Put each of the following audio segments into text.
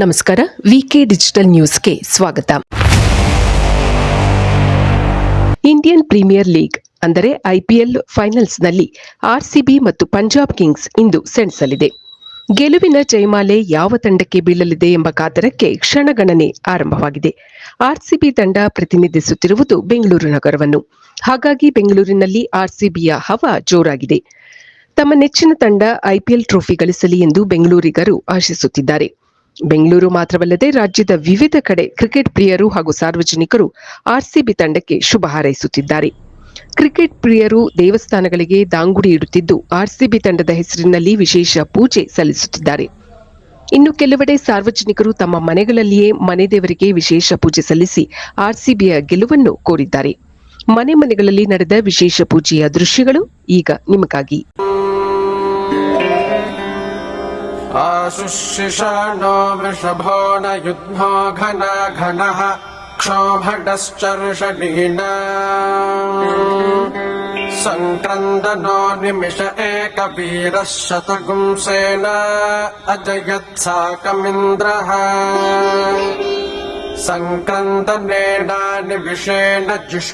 ನಮಸ್ಕಾರ. ವಿಕೆ ಡಿಜಿಟಲ್ ನ್ಯೂಸ್ಗೆ ಸ್ವಾಗತ. ಇಂಡಿಯನ್ ಪ್ರೀಮಿಯರ್ ಲೀಗ್ ಅಂದರೆ ಐಪಿಎಲ್ ಫೈನಲ್ಸ್ನಲ್ಲಿ ಆರ್ಸಿಬಿ ಮತ್ತು ಪಂಜಾಬ್ ಕಿಂಗ್ಸ್ ಇಂದು ಸೆಣಸಲಿದೆ. ಗೆಲುವಿನ ಜಯಮಾಲೆ ಯಾವ ತಂಡಕ್ಕೆ ಬೀಳಲಿದೆ ಎಂಬ ಕಾತರಕ್ಕೆ ಕ್ಷಣಗಣನೆ ಆರಂಭವಾಗಿದೆ. ಆರ್ಸಿಬಿ ತಂಡ ಪ್ರತಿನಿಧಿಸುತ್ತಿರುವುದು ಬೆಂಗಳೂರು ನಗರವನ್ನು. ಹಾಗಾಗಿ ಬೆಂಗಳೂರಿನಲ್ಲಿ ಆರ್ಸಿಬಿಯ ಹವಾ ಜೋರಾಗಿದೆ. ತಮ್ಮ ನೆಚ್ಚಿನ ತಂಡ ಐಪಿಎಲ್ ಟ್ರೋಫಿ ಗಳಿಸಲಿ ಎಂದು ಬೆಂಗಳೂರಿಗರು ಆಶಿಸುತ್ತಿದ್ದಾರೆ. ಬೆಂಗಳೂರು ಮಾತ್ರವಲ್ಲದೆ ರಾಜ್ಯದ ವಿವಿಧ ಕಡೆ ಕ್ರಿಕೆಟ್ ಪ್ರಿಯರು ಹಾಗೂ ಸಾರ್ವಜನಿಕರು ಆರ್ಸಿಬಿ ತಂಡಕ್ಕೆ ಶುಭ ಹಾರೈಸುತ್ತಿದ್ದಾರೆ. ಕ್ರಿಕೆಟ್ ಪ್ರಿಯರು ದೇವಸ್ಥಾನಗಳಿಗೆ ದಾಂಗುಡಿ ಇಡುತ್ತಿದ್ದು ಆರ್ಸಿಬಿ ತಂಡದ ಹೆಸರಿನಲ್ಲಿ ವಿಶೇಷ ಪೂಜೆ ಸಲ್ಲಿಸುತ್ತಿದ್ದಾರೆ. ಇನ್ನು ಕೆಲವೆಡೆ ಸಾರ್ವಜನಿಕರು ತಮ್ಮ ಮನೆಗಳಲ್ಲಿಯೇ ಮನೆ ದೇವರಿಗೆ ವಿಶೇಷ ಪೂಜೆ ಸಲ್ಲಿಸಿ ಆರ್ಸಿಬಿಯ ಗೆಲುವನ್ನು ಕೋರಿದ್ದಾರೆ. ಮನೆ ಮನೆಗಳಲ್ಲಿ ನಡೆದ ವಿಶೇಷ ಪೂಜೆಯ ದೃಶ್ಯಗಳು ಈಗ ನಿಮಗಾಗಿ. ಆಶುಶಿಷಾಣೋ ವೃಷಭೋ ನ ಯುದ್ಧೋ ಘನ ಘನಃ ಕ್ಷೋಭಟಶ್ಚರ್ಷಣೀನ ಸಂಕ್ರಂದನೋ ನಿಮಿಷ ಏಕವೀರಃ ಶತಗುಂಸೇನ ಅಜಯತ್ ಸಾಕಮಿಂದ್ರಃ ಸಂಕ್ರಂದನೇನ ನಿಮಿಷೇನ ಜಿಷ್.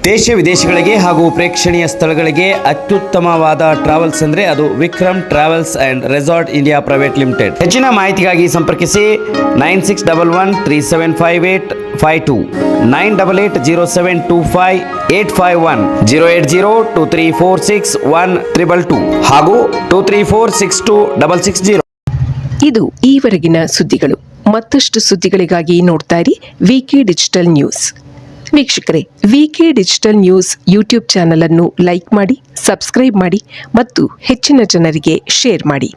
ದೇಶ ವಿದೇಶಗಳಿಗೆ ಹಾಗೂ ಪ್ರೇಕ್ಷಣೀಯ ಸ್ಥಳಗಳಿಗೆ ಅತ್ಯುತ್ತಮವಾದ ಟ್ರಾವೆಲ್ಸ್ ಅಂದರೆ ಅದು Vikram travels and resort India private limited. ಹೆಚ್ಚಿನ ಮಾಹಿತಿಗಾಗಿ ಸಂಪರ್ಕಿಸಿ 9611375852 9880725851 08023461222 ಹಾಗೂ 23462660. ಇದು ಈವರೆಗಿನ ಸುದ್ದಿಗಳು. ಮತ್ತಷ್ಟು ಸುದ್ದಿಗಳಿಗಾಗಿ ನೋಡ್ತಾ ಇರಿ ವಿಕೆ ಡಿಜಿಟಲ್ ನ್ಯೂಸ್. ವೀಕ್ಷಕರೇ, ವಿಕೆ ಡಿಜಿಟಲ್ ನ್ಯೂಸ್ ಯೂಟ್ಯೂಬ್ ಚಾನಲ್ ಅನ್ನು ಲೈಕ್ ಮಾಡಿ, ಸಬ್ಸ್ಕ್ರೈಬ್ ಮಾಡಿ ಮತ್ತು ಹೆಚ್ಚಿನ ಜನರಿಗೆ ಶೇರ್ ಮಾಡಿ.